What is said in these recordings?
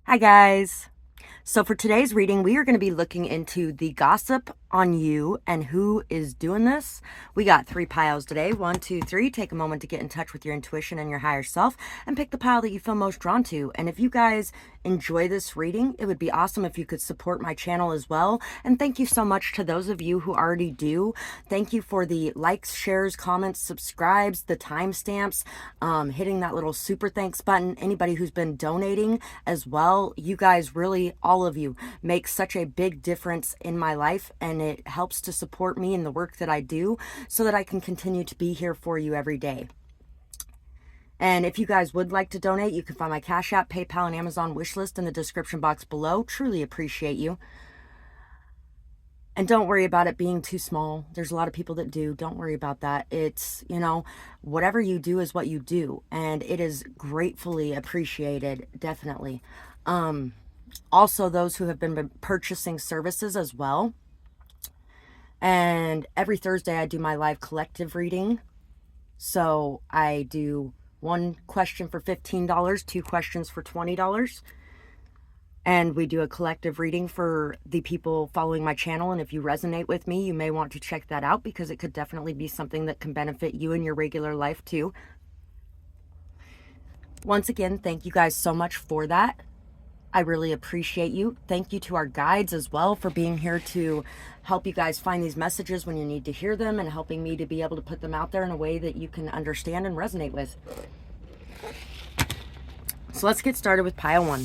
Hi guys. So for today's reading, we are going to be looking into the gossip on you and who is doing this. We got 3 piles today. 1, 2, 3. Take a moment to get in touch with your intuition and your higher self and pick the pile that you feel most drawn to. And if you guys enjoy this reading, it would be awesome if you could support my channel as well. And thank you so much to those of you who already do. Thank you for the likes, shares, comments, subscribes, the timestamps, hitting that little super thanks button. Anybody who's been donating as well, you guys really, all of you, make such a big difference in my life, and it helps to support me in the work that I do so that I can continue to be here for you every day. And if you guys would like to donate, you can find my Cash App, PayPal, and Amazon wish list in the description box below. Truly appreciate you. And don't worry about it being too small. There's a lot of people that do. Don't worry about that. It's, whatever you do is what you do. And it is gratefully appreciated, definitely. Also, those who have been purchasing services as well. And every Thursday I do my live collective reading. So I do 1 question for $15, 2 questions for $20. And we do a collective reading for the people following my channel. And if you resonate with me, you may want to check that out because it could definitely be something that can benefit you in your regular life too. Once again, thank you guys so much for that. I really appreciate you. Thank you to our guides as well for being here to help you guys find these messages when you need to hear them and helping me to be able to put them out there in a way that you can understand and resonate with. So let's get started with pile 1.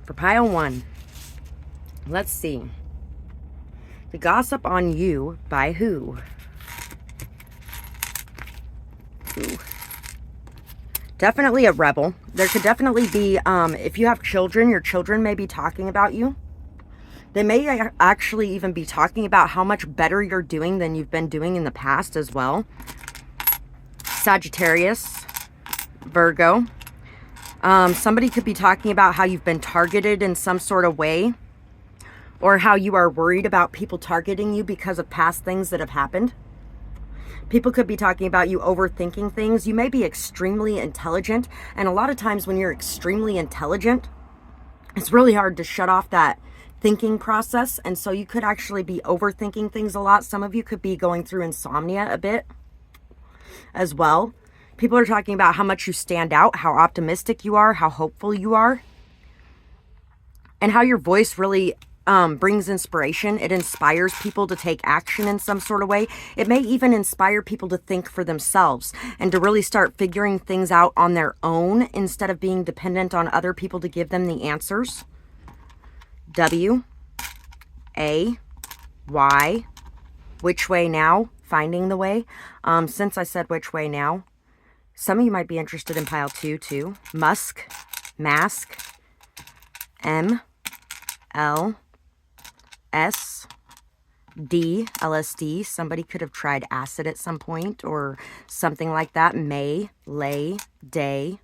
For pile 1, let's see. The gossip on you by who? Ooh. Definitely a rebel. There could definitely be, if you have children, your children may be talking about you. They may actually even be talking about how much better you're doing than you've been doing in the past as well. Sagittarius, Virgo. Somebody could be talking about how you've been targeted in some sort of way, or how you are worried about people targeting you because of past things that have happened. People could be talking about you overthinking things. You may be extremely intelligent, and a lot of times when you're extremely intelligent, it's really hard to shut off that thinking process, and so you could actually be overthinking things a lot. Some of you could be going through insomnia a bit as well. People are talking about how much you stand out, how optimistic you are, how hopeful you are, and how your voice really brings inspiration. It inspires people to take action in some sort of way. It may even inspire people to think for themselves and to really start figuring things out on their own instead of being dependent on other people to give them the answers. W, A, Y, which way now? Finding the way. Since I said which way now, some of you might be interested in pile 2 too. Musk, mask, M, L, S, D, LSD. Somebody could have tried acid at some point or something like that. May, lay, day,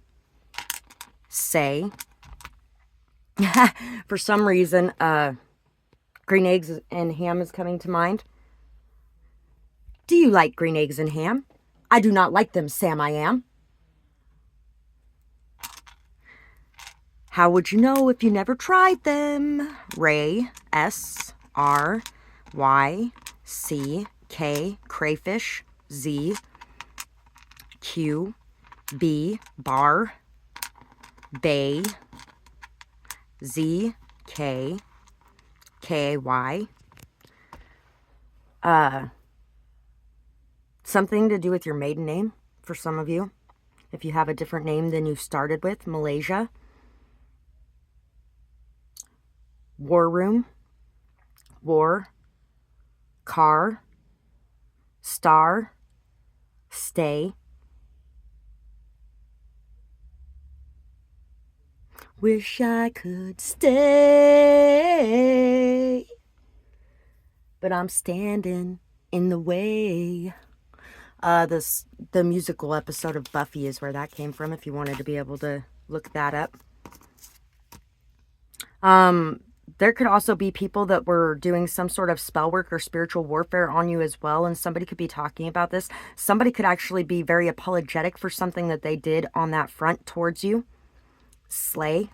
say. For some reason, green eggs and ham is coming to mind. Do you like green eggs and ham? I do not like them, Sam, I am. How would you know if you never tried them? Ray, S, R, Y, C, K, crayfish, Z, Q, B, bar, bay, Z, K, K, Y. Something to do with your maiden name for some of you. If you have a different name than you started with, Malaysia. War room, war, car, star, stay. Wish I could stay, but I'm standing in the way. The musical episode of Buffy is where that came from, if you wanted to be able to look that up. There could also be people that were doing some sort of spell work or spiritual warfare on you as well, and somebody could be talking about this. Somebody could actually be very apologetic for something that they did on that front towards you. Slay,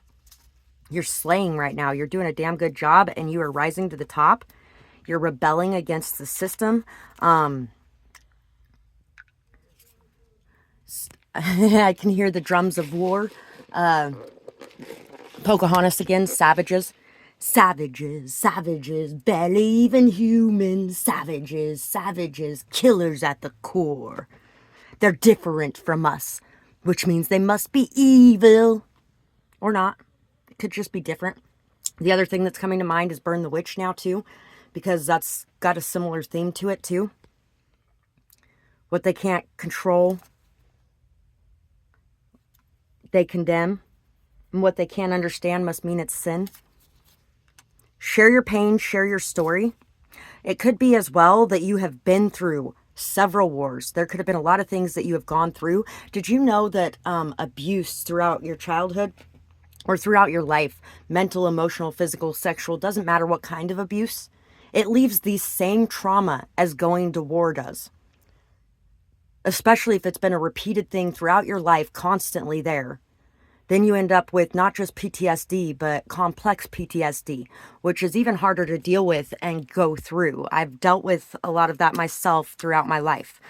You're slaying right now. You're doing a damn good job, and you are rising to the top. You're rebelling against the system. I can hear the drums of war. Pocahontas again, savages. Savages, savages, barely even human. Savages, savages, killers at the core. They're different from us, which means they must be evil. Or not. It could just be different. The other thing that's coming to mind is Burn the Witch now, too, because that's got a similar theme to it, too. What they can't control, they condemn. And what they can't understand must mean it's sin. Share your pain, share your story. It could be as well that you have been through several wars. There could have been a lot of things that you have gone through. Did you know that abuse throughout your childhood or throughout your life, mental, emotional, physical, sexual, doesn't matter what kind of abuse, it leaves the same trauma as going to war does. Especially if it's been a repeated thing throughout your life, constantly there. Then you end up with not just PTSD, but complex PTSD, which is even harder to deal with and go through. I've dealt with a lot of that myself throughout my life.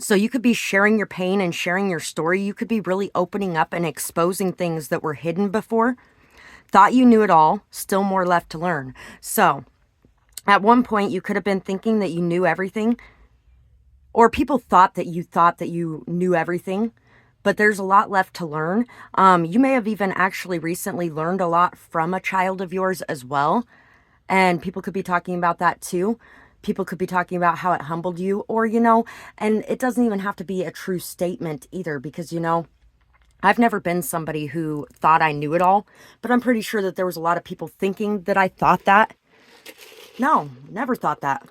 So you could be sharing your pain and sharing your story. You could be really opening up and exposing things that were hidden before. Thought you knew it all, still more left to learn. So at one point you could have been thinking that you knew everything, or people thought that you knew everything. But there's a lot left to learn. You may have even actually recently learned a lot from a child of yours as well. And people could be talking about that too. People could be talking about how it humbled you, or, and it doesn't even have to be a true statement either, because, I've never been somebody who thought I knew it all, but I'm pretty sure that there was a lot of people thinking that I thought that. No, never thought that.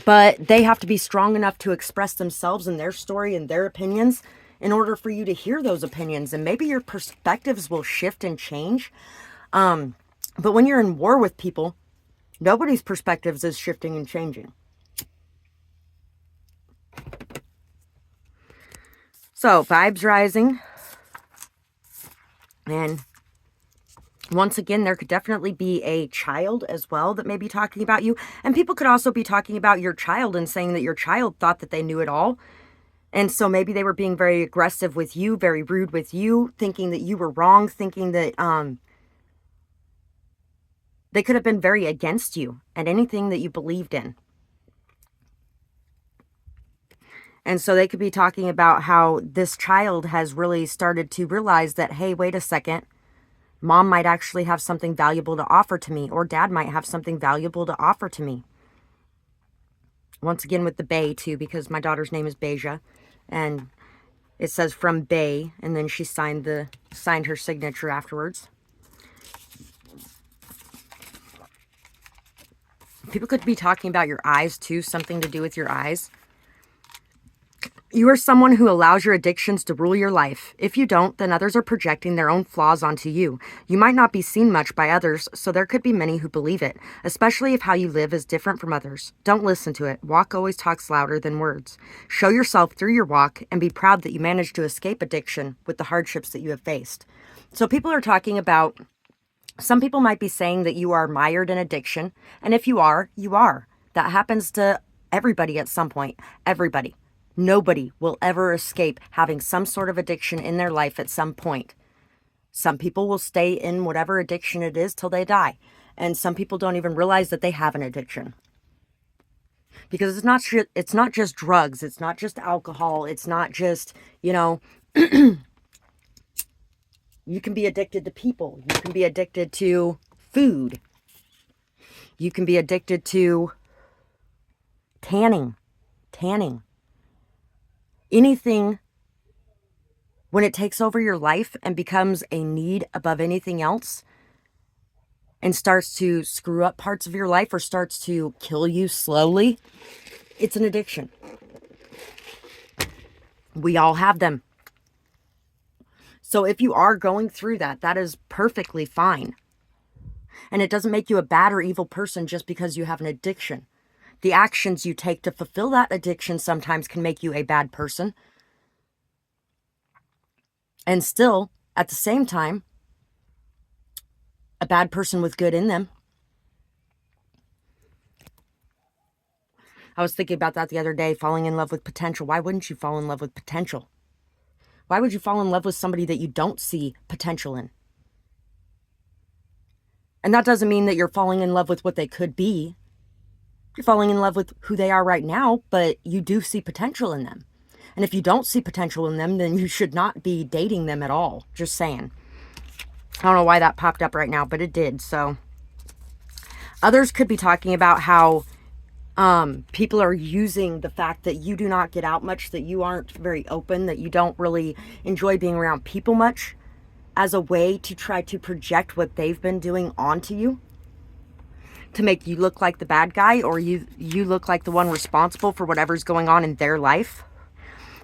But they have to be strong enough to express themselves and their story and their opinions in order for you to hear those opinions. And maybe your perspectives will shift and change. But when you're in war with people, nobody's perspectives is shifting and changing. So, vibes rising. And once again, there could definitely be a child as well that may be talking about you. And people could also be talking about your child and saying that your child thought that they knew it all. And so maybe they were being very aggressive with you, very rude with you, thinking that you were wrong, thinking that they could have been very against you and anything that you believed in. And so they could be talking about how this child has really started to realize that, hey, wait a second, mom might actually have something valuable to offer to me, or dad might have something valuable to offer to me. Once again with the Bay too, because my daughter's name is Beja. And it says from Bay, and then she signed her signature afterwards. People could be talking about your eyes too, something to do with your eyes. You are someone who allows your addictions to rule your life. If you don't, then others are projecting their own flaws onto you. You might not be seen much by others, so there could be many who believe it, especially if how you live is different from others. Don't listen to it. Walk always talks louder than words. Show yourself through your walk and be proud that you managed to escape addiction with the hardships that you have faced. So people are talking about, some people might be saying that you are mired in addiction, and if you are, you are. That happens to everybody at some point. Everybody. Nobody will ever escape having some sort of addiction in their life at some point. Some people will stay in whatever addiction it is till they die. And some people don't even realize that they have an addiction. Because it's not just drugs. It's not just alcohol. It's not just, you can be addicted to people. You can be addicted to food. You can be addicted to tanning. Anything, when it takes over your life and becomes a need above anything else and starts to screw up parts of your life or starts to kill you slowly, it's an addiction. We all have them. So if you are going through that, that is perfectly fine. And it doesn't make you a bad or evil person just because you have an addiction. The actions you take to fulfill that addiction sometimes can make you a bad person. And still, at the same time, a bad person with good in them. I was thinking about that the other day, falling in love with potential. Why wouldn't you fall in love with potential? Why would you fall in love with somebody that you don't see potential in? And that doesn't mean that you're falling in love with what they could be. You're falling in love with who they are right now, but you do see potential in them. And if you don't see potential in them, then you should not be dating them at all. Just saying. I don't know why that popped up right now, but it did. So others could be talking about how people are using the fact that you do not get out much, that you aren't very open, that you don't really enjoy being around people much, as a way to try to project what they've been doing onto you, to make you look like the bad guy, or you look like the one responsible for whatever's going on in their life.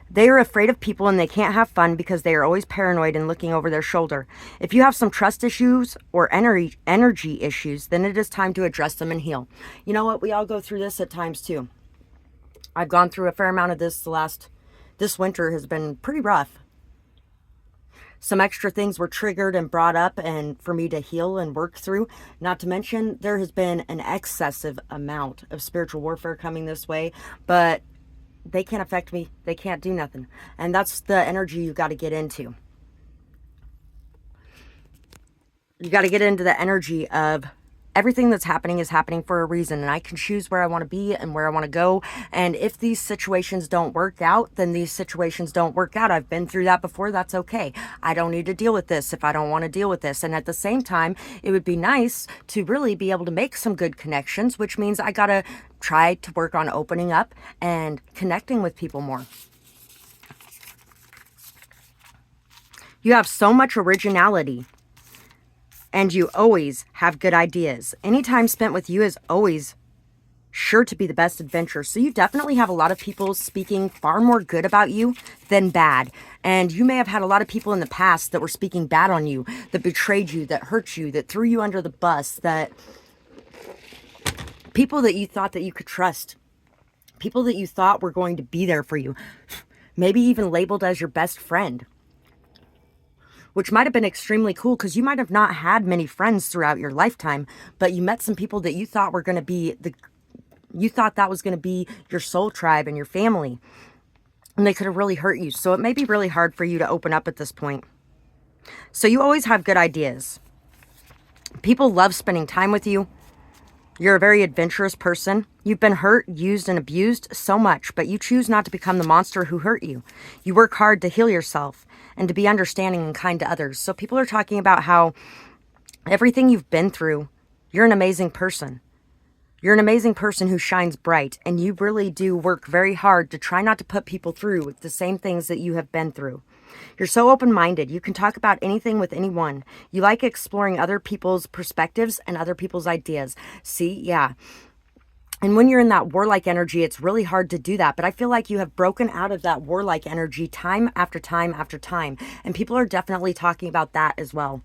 They are afraid of people and they can't have fun because they are always paranoid and looking over their shoulder. If you have some trust issues or energy issues, then it is time to address them and heal. You know what? We all go through this at times too. I've gone through a fair amount of this. This winter has been pretty rough. Some extra things were triggered and brought up and for me to heal and work through. Not to mention, there has been an excessive amount of spiritual warfare coming this way, but they can't affect me. They can't do nothing. And that's the energy you got to get into. You got to get into the energy of everything that's happening is happening for a reason, and I can choose where I want to be and where I want to go. And if these situations don't work out, then these situations don't work out. I've been through that before. That's okay. I don't need to deal with this if I don't want to deal with this. And at the same time, it would be nice to really be able to make some good connections, which means I got to try to work on opening up and connecting with people more. You have so much originality. And you always have good ideas. Any time spent with you is always sure to be the best adventure. So you definitely have a lot of people speaking far more good about you than bad. And you may have had a lot of people in the past that were speaking bad on you, that betrayed you, that hurt you, that threw you under the bus, that people that you thought that you could trust, people that you thought were going to be there for you, maybe even labeled as your best friend. Which might have been extremely cool because you might have not had many friends throughout your lifetime, but you met some people that you thought were going to be you thought that was going to be your soul tribe and your family. And they could have really hurt you. So it may be really hard for you to open up at this point. So you always have good ideas. People love spending time with you. You're a very adventurous person. You've been hurt, used, and abused so much, but you choose not to become the monster who hurt you. You work hard to heal yourself and to be understanding and kind to others. So people are talking about how everything you've been through, you're an amazing person. You're an amazing person who shines bright, and you really do work very hard to try not to put people through the same things that you have been through. You're so open-minded. You can talk about anything with anyone. You like exploring other people's perspectives and other people's ideas. See? Yeah. And when you're in that warlike energy, it's really hard to do that. But I feel like you have broken out of that warlike energy time after time after time. And people are definitely talking about that as well.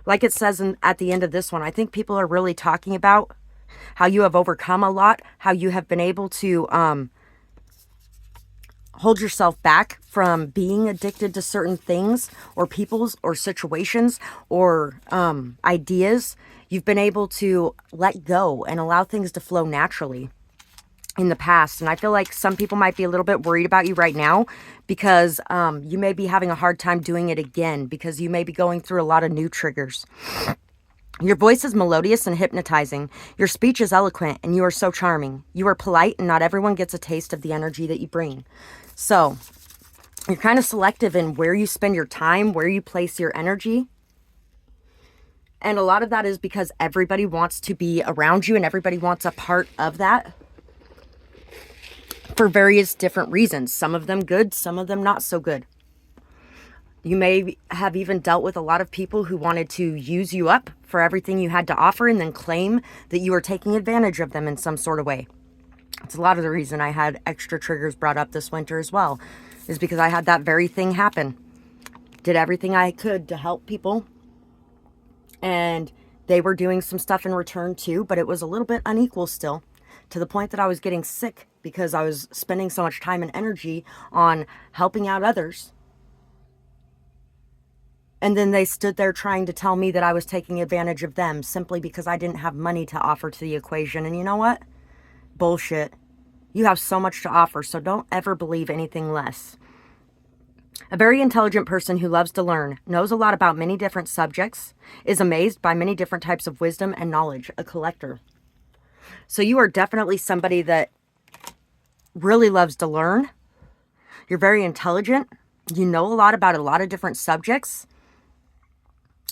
Like it says at the end of this one, I think people are really talking about how you have overcome a lot, how you have been able to hold yourself back from being addicted to certain things or peoples or situations or ideas. You've been able to let go and allow things to flow naturally in the past. And I feel like some people might be a little bit worried about you right now because you may be having a hard time doing it again because you may be going through a lot of new triggers. Your voice is melodious and hypnotizing. Your speech is eloquent and you are so charming. You are polite and not everyone gets a taste of the energy that you bring. So you're kind of selective in where you spend your time, where you place your energy. And a lot of that is because everybody wants to be around you and everybody wants a part of that for various different reasons. Some of them good, some of them not so good. You may have even dealt with a lot of people who wanted to use you up for everything you had to offer and then claim that you were taking advantage of them in some sort of way. It's a lot of the reason I had extra triggers brought up this winter as well, is because I had that very thing happen. Did everything I could to help people, and they were doing some stuff in return too, but it was a little bit unequal still, to the point that I was getting sick because I was spending so much time and energy on helping out others. And then they stood there trying to tell me that I was taking advantage of them simply because I didn't have money to offer to the equation. And you know what? Bullshit. You have so much to offer, so don't ever believe anything less. A very intelligent person who loves to learn, knows a lot about many different subjects, is amazed by many different types of wisdom and knowledge, a collector. So you are definitely somebody that really loves to learn. You're very intelligent. You know a lot about a lot of different subjects.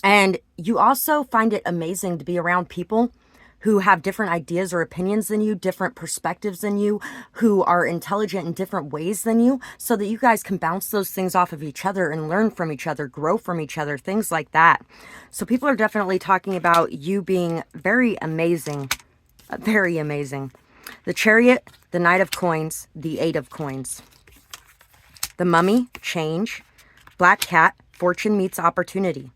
And you also find it amazing to be around people who have different ideas or opinions than you, different perspectives than you, who are intelligent in different ways than you, so that you guys can bounce those things off of each other and learn from each other, grow from each other, things like that. So people are definitely talking about you being very amazing, very amazing. The Chariot, the Knight of Coins, the Eight of Coins. The Mummy, change. Black Cat, fortune meets opportunity.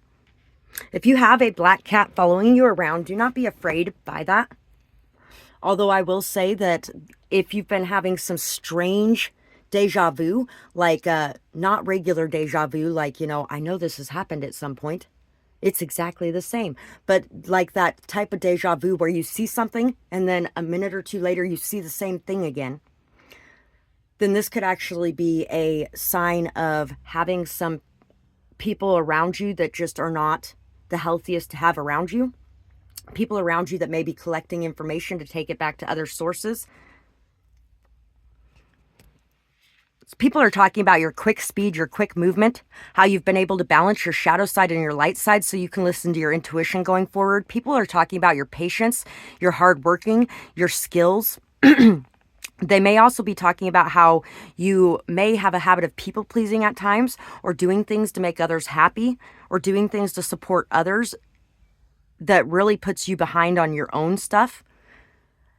If you have a black cat following you around, do not be afraid by that. Although I will say that if you've been having some strange deja vu, like not regular deja vu, like, you know, I know this has happened at some point. It's exactly the same. But like that type of deja vu where you see something and then a minute or two later you see the same thing again, then this could actually be a sign of having some people around you that just are not the healthiest to have around you. People around you that may be collecting information to take it back to other sources. People are talking about your quick speed, your quick movement, how you've been able to balance your shadow side and your light side so you can listen to your intuition going forward. People are talking about your patience, your hard working, your skills. They may also be talking about how you may have a habit of people pleasing at times, or doing things to make others happy, or doing things to support others that really puts you behind on your own stuff.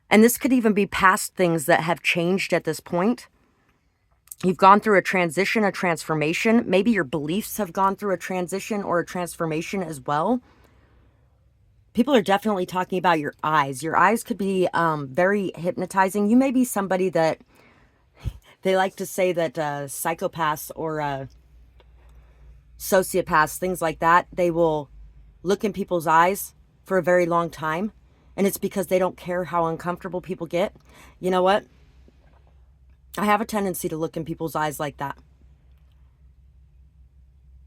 And this could even be past things that have changed at this point. You've gone through a transition, a transformation. Maybe your beliefs have gone through a transition or a transformation as well. People are definitely talking about your eyes. Your eyes could be very hypnotizing. You may be somebody that they like to say that psychopaths or sociopaths, things like that, they will look in people's eyes for a very long time. And it's because they don't care how uncomfortable people get. You know what? I have a tendency to look in people's eyes like that.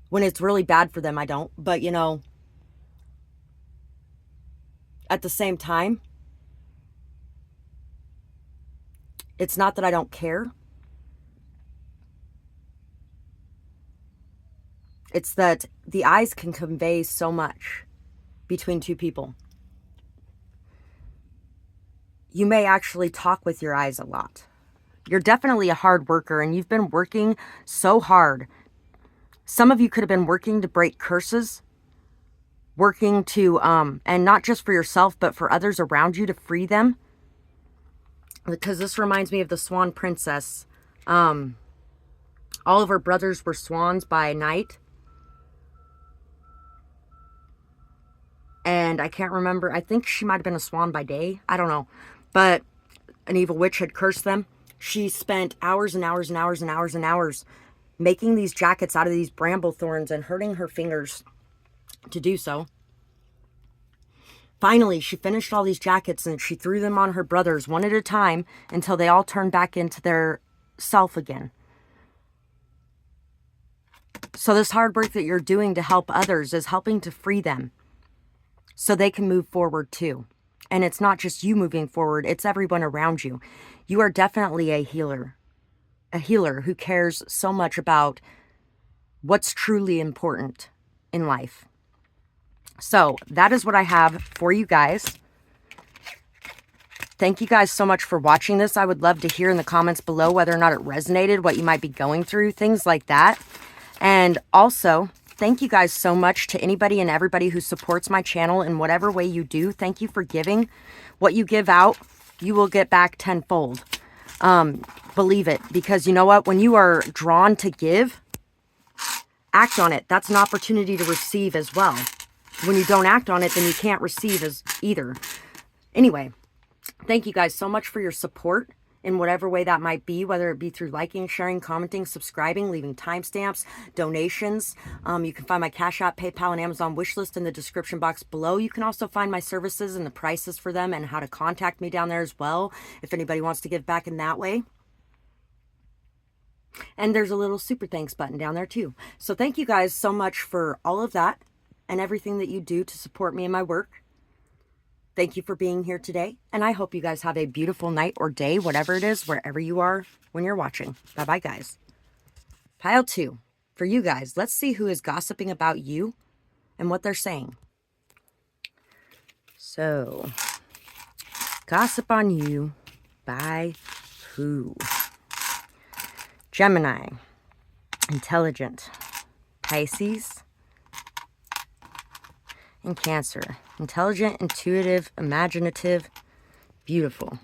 When it's really bad for them, I don't. But, you know, at the same time, it's not that I don't care. It's that the eyes can convey so much between two people. You may actually talk with your eyes a lot. You're definitely a hard worker, and you've been working so hard. Some of you could have been working to break curses, working to, and not just for yourself, but for others around you to free them. Because this reminds me of the Swan Princess. All of her brothers were swans by night. And I can't remember, I think she might have been a swan by day. I don't know. But an evil witch had cursed them. She spent hours and hours and hours and hours and hours making these jackets out of these bramble thorns and hurting her fingers to do so. Finally, she finished all these jackets and she threw them on her brothers one at a time until they all turned back into their self again. So this hard work that you're doing to help others is helping to free them so they can move forward too. And it's not just you moving forward, it's everyone around you. You are definitely a healer who cares so much about what's truly important in life. So that is what I have for you guys. Thank you guys so much for watching this. I would love to hear in the comments below whether or not it resonated, what you might be going through, things like that. And also, thank you guys so much to anybody and everybody who supports my channel in whatever way you do. Thank you for giving. What you give out, you will get back tenfold. Believe it, because you know what? When you are drawn to give, act on it. That's an opportunity to receive as well. When you don't act on it, then you can't receive as either. Anyway, thank you guys so much for your support. in whatever way that might be, whether it be through liking, sharing, commenting, subscribing, leaving timestamps, donations. You can find my Cash App, PayPal, and Amazon wish list in the description box below. You can also find my services and the prices for them and how to contact me down there as well, if anybody wants to give back in that way. And there's a little super thanks button down there too. So thank you guys so much for all of that and everything that you do to support me in my work. Thank you for being here today, and I hope you guys have a beautiful night or day, whatever it is, wherever you are when you're watching. Bye-bye, guys. Pile 2. For you guys, let's see who is gossiping about you and what they're saying. So, gossip on you by who? Gemini, intelligent, Pisces, and Cancer. Intelligent, intuitive, imaginative, beautiful.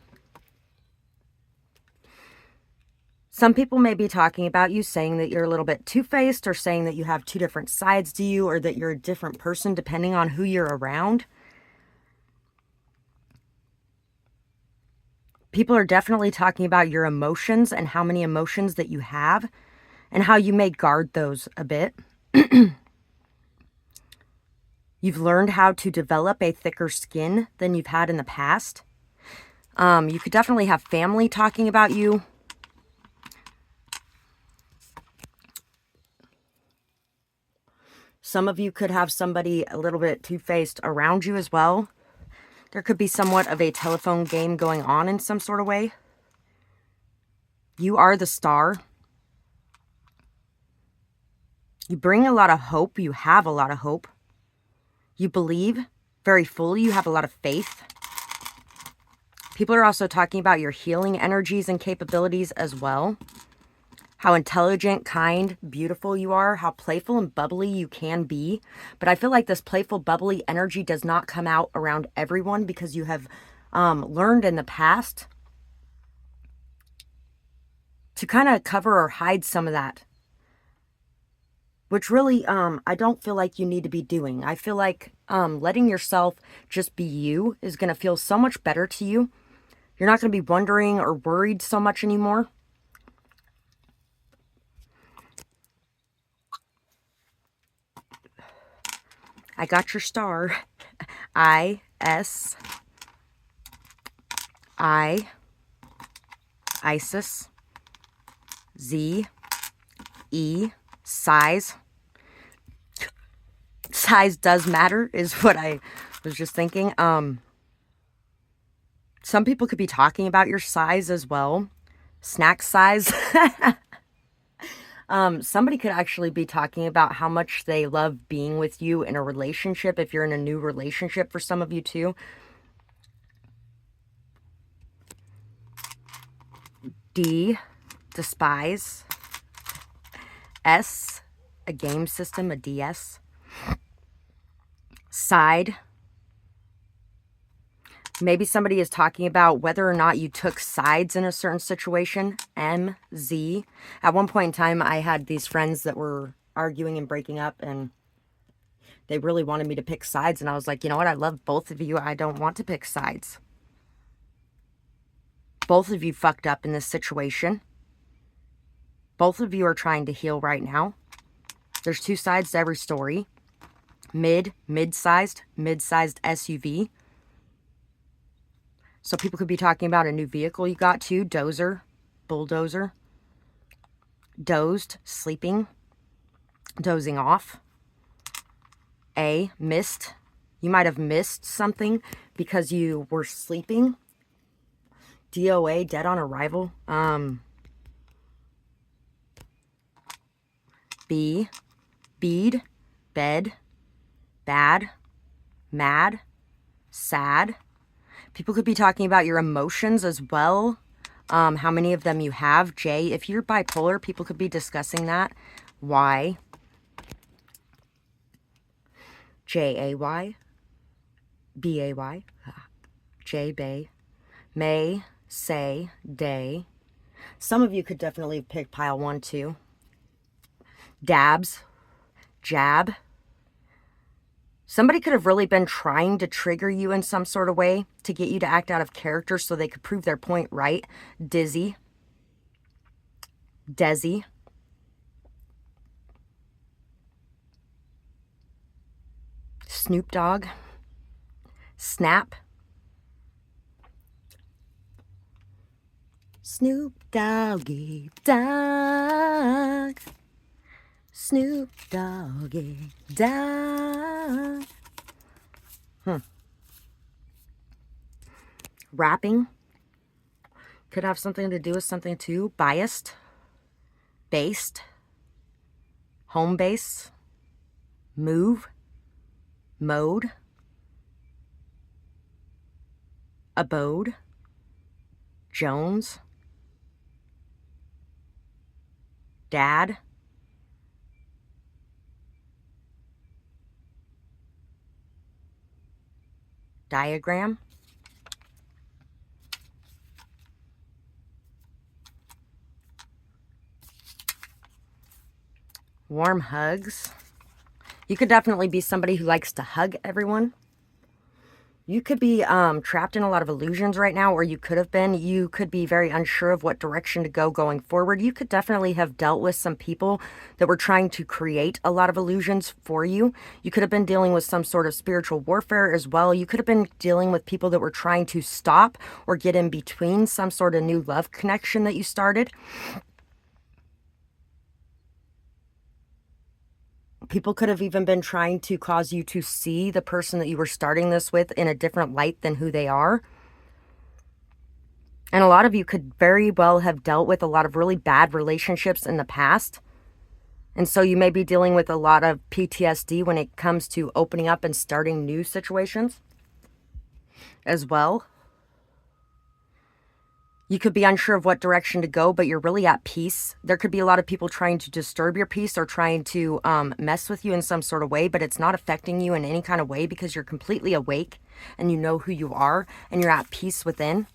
Some people may be talking about you, saying that you're a little bit two-faced, or saying that you have two different sides to you, or that you're a different person depending on who you're around. People are definitely talking about your emotions and how many emotions that you have and how you may guard those a bit. You've learned how to develop a thicker skin than you've had in the past. You could definitely have family talking about you. Some of you could have somebody a little bit two-faced around you as well. There could be somewhat of a telephone game going on in some sort of way. You are the star. You bring a lot of hope. You have a lot of hope. You believe very fully. You have a lot of faith. People are also talking about your healing energies and capabilities as well. How intelligent, kind, beautiful you are. How playful and bubbly you can be. But I feel like this playful, bubbly energy does not come out around everyone because you have learned in the past to kind of cover or hide some of that. Which really, I don't feel like you need to be doing. I feel like letting yourself just be you is going to feel so much better to you. You're not going to be wondering or worried so much anymore. I got your star. Isis, Z, E, size. Size does matter is what I was just thinking. Some people could be talking about your size as well. Snack size. Somebody could actually be talking about how much they love being with you in a relationship, if you're in a new relationship for some of you too. D, despise. S, a game system, a DS. Side. Maybe somebody is talking about whether or not you took sides in a certain situation. M, Z. At one point in time, I had these friends that were arguing and breaking up, and they really wanted me to pick sides. And I was like, you know what? I love both of you. I don't want to pick sides. Both of you fucked up in this situation. Both of you are trying to heal right now. There's two sides to every story. Mid-sized SUV. So people could be talking about a new vehicle you got too. Dozer, bulldozer. Dozed, sleeping. Dozing off. A, missed. You might have missed something because you were sleeping. DOA, dead on arrival. B, bead, bed, bad, mad, sad. People could be talking about your emotions as well. How many of them you have. J, if you're bipolar, people could be discussing that. Y, J-A-Y, B-A-Y, J-Bay, May, say, day. Some of you could definitely pick pile 1, 2. Dabs, jab, Somebody could have really been trying to trigger you in some sort of way to get you to act out of character so they could prove their point right. Dizzy. Desi. Snoop Dogg. Snap. Snoop Doggy Dogg. Snoop Doggy Dogg. Rapping. Could have something to do with something too. Biased. Based. Home base. Move. Mode. Abode. Jones. Dad. Diagram. Warm hugs. You could definitely be somebody who likes to hug everyone. You could be trapped in a lot of illusions right now, or you could have been. You could be very unsure of what direction to go going forward. You could definitely have dealt with some people that were trying to create a lot of illusions for you. You could have been dealing with some sort of spiritual warfare as well. You could have been dealing with people that were trying to stop or get in between some sort of new love connection that you started. People could have even been trying to cause you to see the person that you were starting this with in a different light than who they are. And a lot of you could very well have dealt with a lot of really bad relationships in the past. And so you may be dealing with a lot of PTSD when it comes to opening up and starting new situations as well. You could be unsure of what direction to go, but you're really at peace. There could be a lot of people trying to disturb your peace or trying to mess with you in some sort of way, but it's not affecting you in any kind of way because you're completely awake and you know who you are and you're at peace within.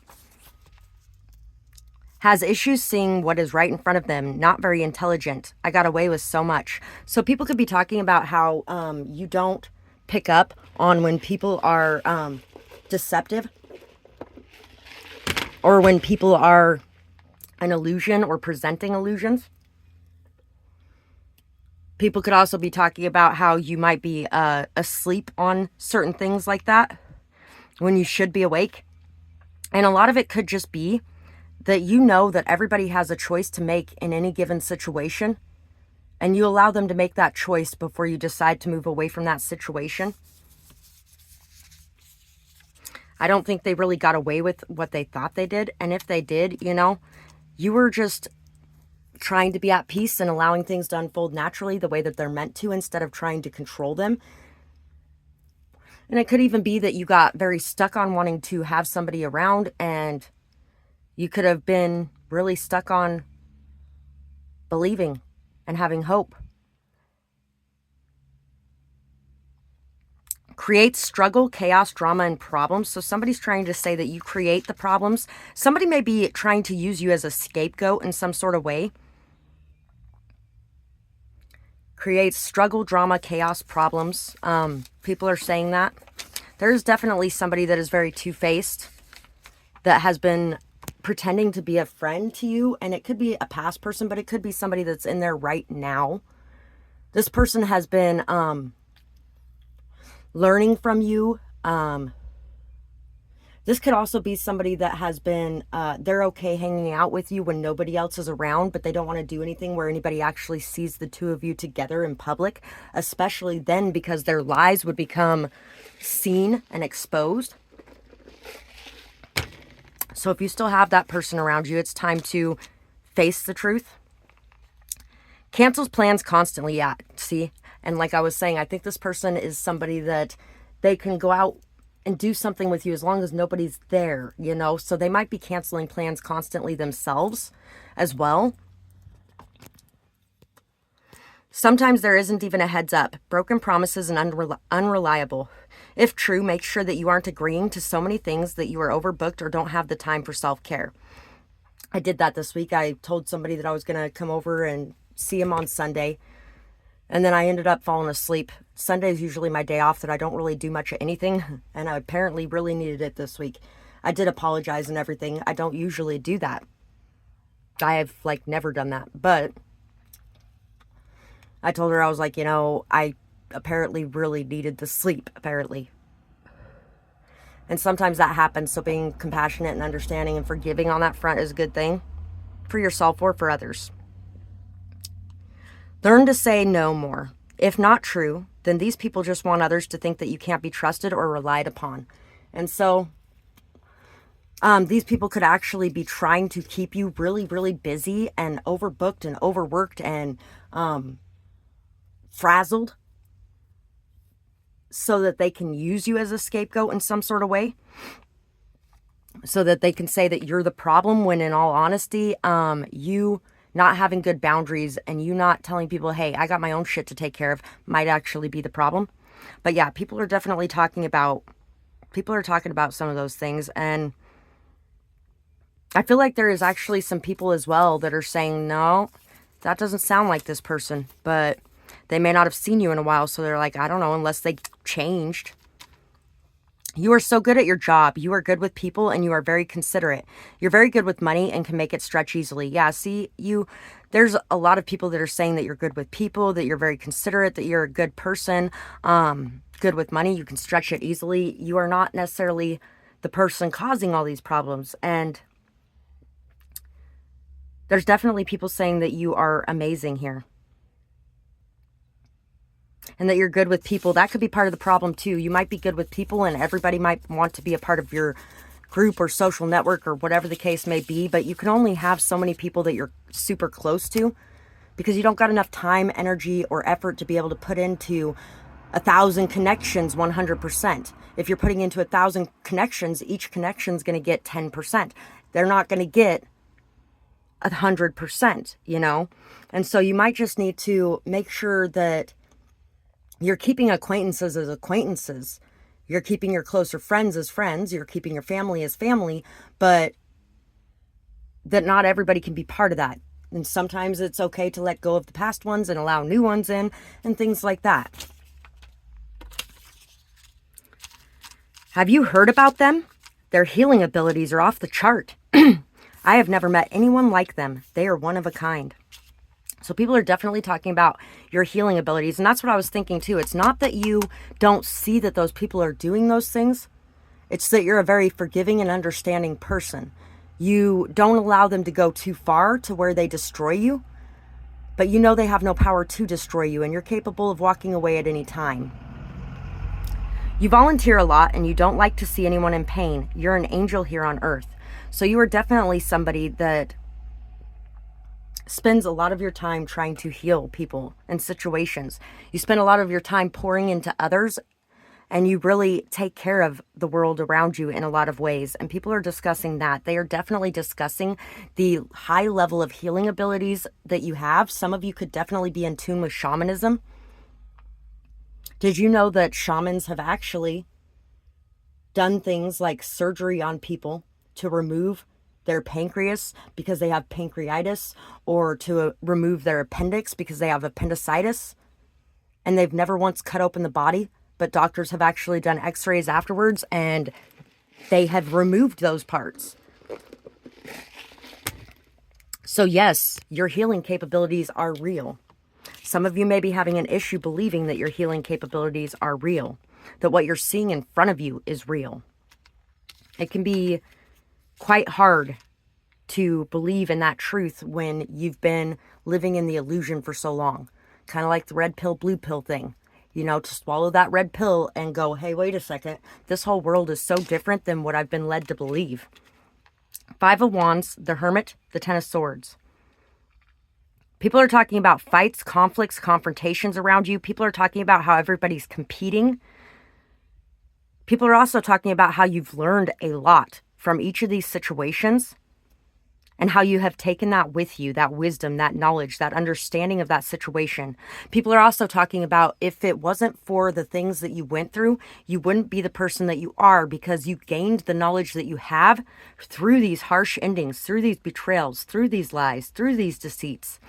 Has issues seeing what is right in front of them. Not very intelligent. I got away with so much. So people could be talking about how you don't pick up on when people are deceptive, or when people are an illusion or presenting illusions. People could also be talking about how you might be asleep on certain things like that when you should be awake. And a lot of it could just be that you know that everybody has a choice to make in any given situation, and you allow them to make that choice before you decide to move away from that situation. I don't think they really got away with what they thought they did. And if they did, you know, you were just trying to be at peace and allowing things to unfold naturally the way that they're meant to instead of trying to control them. And it could even be that you got very stuck on wanting to have somebody around, and you could have been really stuck on believing and having hope. Create struggle, chaos, drama, and problems. So somebody's trying to say that you create the problems. Somebody may be trying to use you as a scapegoat in some sort of way. Create struggle, drama, chaos, problems. People are saying that. There's definitely somebody that is very two-faced, that has been pretending to be a friend to you. And it could be a past person, but it could be somebody that's in there right now. This person has been learning from you. This could also be somebody that has been, they're okay hanging out with you when nobody else is around, but they don't want to do anything where anybody actually sees the two of you together in public, especially then because their lies would become seen and exposed. So if you still have that person around you, it's time to face the truth. Cancels plans constantly. Yeah, see? And like I was saying, I think this person is somebody that they can go out and do something with you as long as nobody's there, you know? So they might be canceling plans constantly themselves as well. Sometimes there isn't even a heads up. Broken promises and unreliable. If true, make sure that you aren't agreeing to so many things that you are overbooked or don't have the time for self-care. I did that this week. I told somebody that I was going to come over and see him on Sunday. And then I ended up falling asleep. Sunday is usually my day off that I don't really do much of anything. And I apparently really needed it this week. I did apologize and everything. I don't usually do that. I have like never done that. But I told her, I was like, I apparently really needed the sleep, apparently. And sometimes that happens. So being compassionate and understanding and forgiving on that front is a good thing for yourself or for others. Learn to say no more. If not true, then these people just want others to think that you can't be trusted or relied upon. And so these people could actually be trying to keep you really, really busy and overbooked and overworked and frazzled so that they can use you as a scapegoat in some sort of way. So that they can say that you're the problem when in all honesty, you not having good boundaries and you not telling people, hey, I got my own shit to take care of might actually be the problem. But yeah, people are definitely talking about some of those things. And I feel like there is actually some people as well that are saying, no, that doesn't sound like this person, but they may not have seen you in a while. So they're like, I don't know, unless they changed. You are so good at your job. You are good with people and you are very considerate. You're very good with money and can make it stretch easily. Yeah, see, there's a lot of people that are saying that you're good with people, that you're very considerate, that you're a good person, good with money. You can stretch it easily. You are not necessarily the person causing all these problems. And there's definitely people saying that you are amazing here. And that you're good with people. That could be part of the problem too. You might be good with people and everybody might want to be a part of your group or social network or whatever the case may be, but you can only have so many people that you're super close to because you don't got enough time, energy, or effort to be able to put into 1,000 connections 100%. If you're putting into 1,000 connections, each connection is going to get 10%. They're not going to get 100%, And so you might just need to make sure that you're keeping acquaintances as acquaintances. You're keeping your closer friends as friends. You're keeping your family as family. But that not everybody can be part of that. And sometimes it's okay to let go of the past ones and allow new ones in and things like that. Have you heard about them? Their healing abilities are off the chart. I have never met anyone like them. They are one of a kind. So people are definitely talking about your healing abilities. And that's what I was thinking too. It's not that you don't see that those people are doing those things. It's that you're a very forgiving and understanding person. You don't allow them to go too far to where they destroy you. But they have no power to destroy you. And you're capable of walking away at any time. You volunteer a lot and you don't like to see anyone in pain. You're an angel here on earth. So you are definitely somebody that spends a lot of your time trying to heal people and situations. You spend a lot of your time pouring into others and you really take care of the world around you in a lot of ways. And people are discussing that. They are definitely discussing the high level of healing abilities that you have. Some of you could definitely be in tune with shamanism. Did you know that shamans have actually done things like surgery on people to remove their pancreas because they have pancreatitis, or to remove their appendix because they have appendicitis, and they've never once cut open the body, but doctors have actually done x-rays afterwards and they have removed those parts. So yes, your healing capabilities are real. Some of you may be having an issue believing that your healing capabilities are real, that what you're seeing in front of you is real. It can be quite hard to believe in that truth when you've been living in the illusion for so long. Kind of like the red pill, blue pill thing. To swallow that red pill and go, hey, wait a second. This whole world is so different than what I've been led to believe. 5 of Wands, the Hermit, the Ten of Swords. People are talking about fights, conflicts, confrontations around you. People are talking about how everybody's competing. People are also talking about how you've learned a lot from each of these situations and how you have taken that with you, that wisdom, that knowledge, that understanding of that situation. People are also talking about if it wasn't for the things that you went through, you wouldn't be the person that you are because you gained the knowledge that you have through these harsh endings, through these betrayals, through these lies, through these deceits.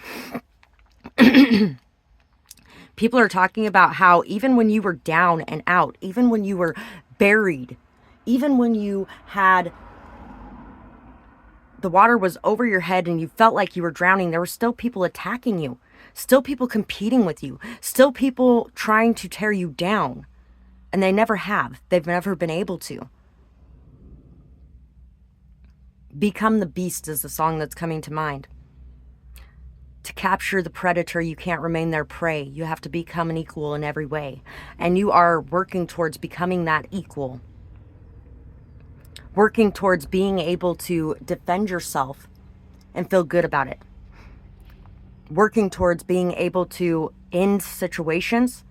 People are talking about how even when you were down and out, even when you were buried, even when you had the water was over your head and you felt like you were drowning, there were still people attacking you, still people competing with you, still people trying to tear you down. And they never have. They've never been able to. Become the beast is the song that's coming to mind. To capture the predator, you can't remain their prey. You have to become an equal in every way. And you are working towards becoming that equal. Working towards being able to defend yourself and feel good about it. Working towards being able to end situations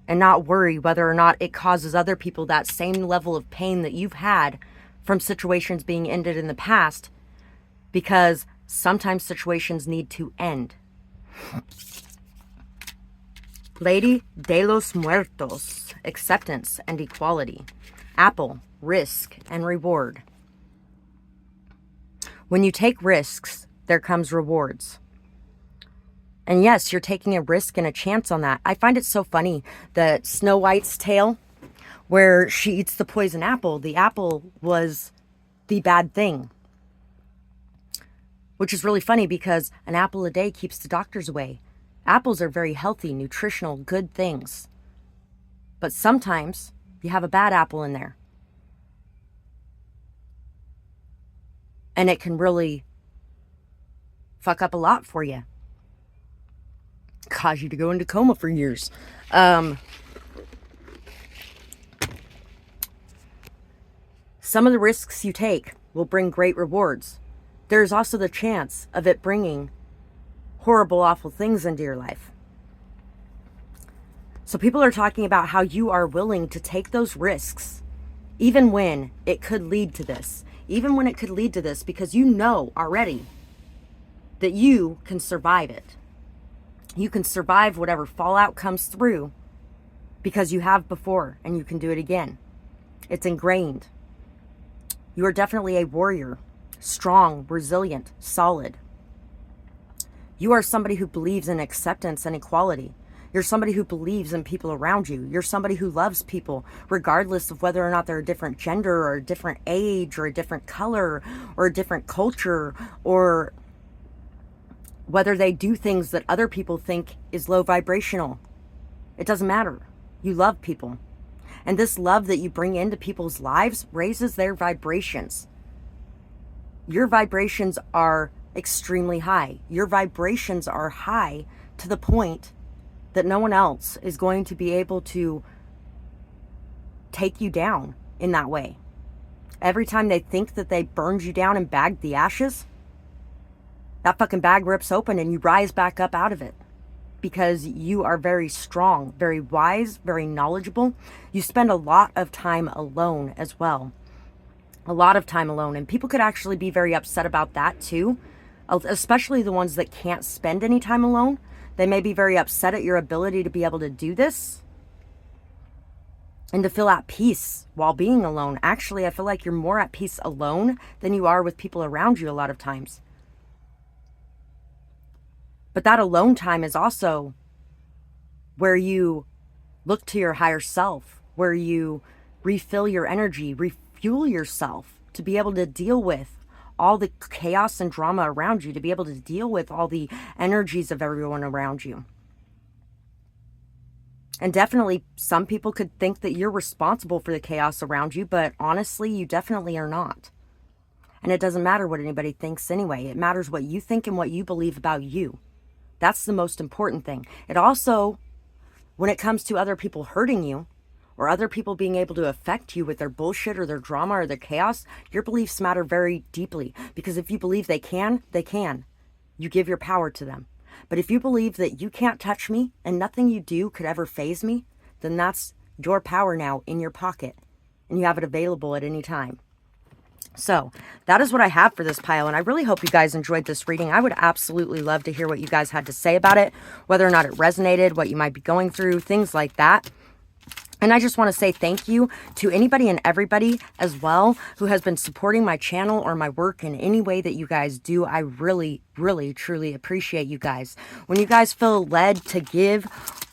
and not worry whether or not it causes other people that same level of pain that you've had from situations being ended in the past, because sometimes situations need to end. Lady de los Muertos, acceptance and equality. Apple, risk and reward. When you take risks, there comes rewards. And yes, you're taking a risk and a chance on that. I find it so funny that Snow White's tale, where she eats the poison apple, the apple was the bad thing. Which is really funny because an apple a day keeps the doctors away. Apples are very healthy, nutritional, good things. But sometimes you have a bad apple in there. And it can really fuck up a lot for you. Cause you to go into coma for years. Some of the risks you take will bring great rewards. There's also the chance of it bringing horrible, awful things into your life. So people are talking about how you are willing to take those risks, even when it could lead to this. Even when it could lead to this, because you know already that you can survive it. You can survive whatever fallout comes through because you have before and you can do it again. It's ingrained. You are definitely a warrior, strong, resilient, solid. You are somebody who believes in acceptance and equality. You're somebody who believes in people around you. You're somebody who loves people regardless of whether or not they're a different gender or a different age or a different color or a different culture, or whether they do things that other people think is low vibrational. It doesn't matter. You love people. And this love that you bring into people's lives raises their vibrations. Your vibrations are extremely high. Your vibrations are high to the point that no one else is going to be able to take you down in that way. Every time they think that they burned you down and bagged the ashes, that fucking bag rips open and you rise back up out of it. Because you are very strong, very wise, very knowledgeable. You spend a lot of time alone as well. A lot of time alone. And people could actually be very upset about that too. Especially the ones that can't spend any time alone. They may be very upset at your ability to be able to do this. And to feel at peace while being alone. Actually, I feel like you're more at peace alone than you are with people around you a lot of times. But that alone time is also where you look to your higher self, where you refill your energy, refuel yourself to be able to deal with all the chaos and drama around you, to be able to deal with all the energies of everyone around you. And definitely some people could think that you're responsible for the chaos around you, but honestly, you definitely are not. And it doesn't matter what anybody thinks anyway. It matters what you think and what you believe about you. That's the most important thing. It also, when it comes to other people hurting you or other people being able to affect you with their bullshit or their drama or their chaos, your beliefs matter very deeply. Because if you believe they can, they can. You give your power to them. But if you believe that you can't touch me and nothing you do could ever faze me, then that's your power now in your pocket. And you have it available at any time. So that is what I have for this pile, and I really hope you guys enjoyed this reading. I would absolutely love to hear what you guys had to say about it, whether or not it resonated, what you might be going through, things like that. And I just want to say thank you to anybody and everybody as well who has been supporting my channel or my work in any way that you guys do. I really, really, truly appreciate you guys. When you guys feel led to give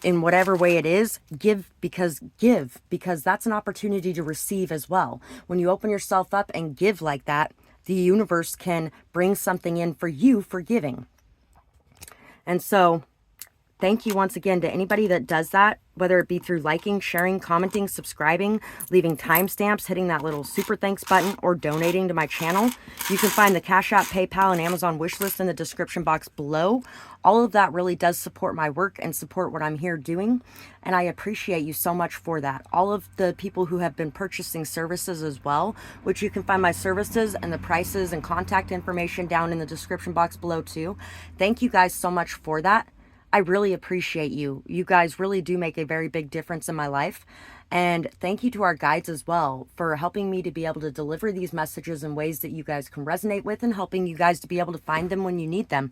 in whatever way it is, give because that's an opportunity to receive as well. When you open yourself up and give like that, the universe can bring something in for you for giving. And so thank you once again to anybody that does that, whether it be through liking, sharing, commenting, subscribing, leaving timestamps, hitting that little super thanks button, or donating to my channel. You can find the Cash App, PayPal, and Amazon wish list in the description box below. All of that really does support my work and support what I'm here doing, and I appreciate you so much for that. All of the people who have been purchasing services as well, which you can find my services and the prices and contact information down in the description box below too. Thank you guys so much for that. I really appreciate you. You guys really do make a very big difference in my life. And thank you to our guides as well for helping me to be able to deliver these messages in ways that you guys can resonate with, and helping you guys to be able to find them when you need them.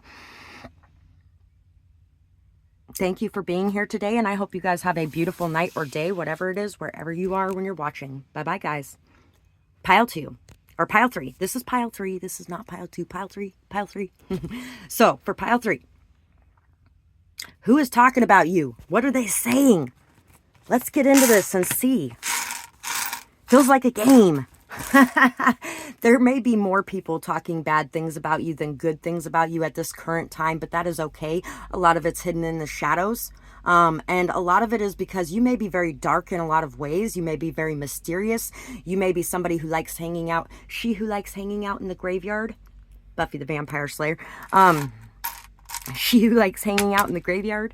Thank you for being here today, and I hope you guys have a beautiful night or day, whatever it is, wherever you are when you're watching. Bye-bye, guys. Pile 2. Or pile 3. This is pile 3. This is not pile 2. Pile 3. Pile 3. So, for pile 3. Who is talking about you? What are they saying? Let's get into this and see. Feels like a game. There may be more people talking bad things about you than good things about you at this current time, but that is okay. A lot of it's hidden in the shadows. And a lot of it is because you may be very dark in a lot of ways. You may be very mysterious. You may be somebody who likes hanging out. She who likes hanging out in the graveyard. Buffy the Vampire Slayer. She who likes hanging out in the graveyard.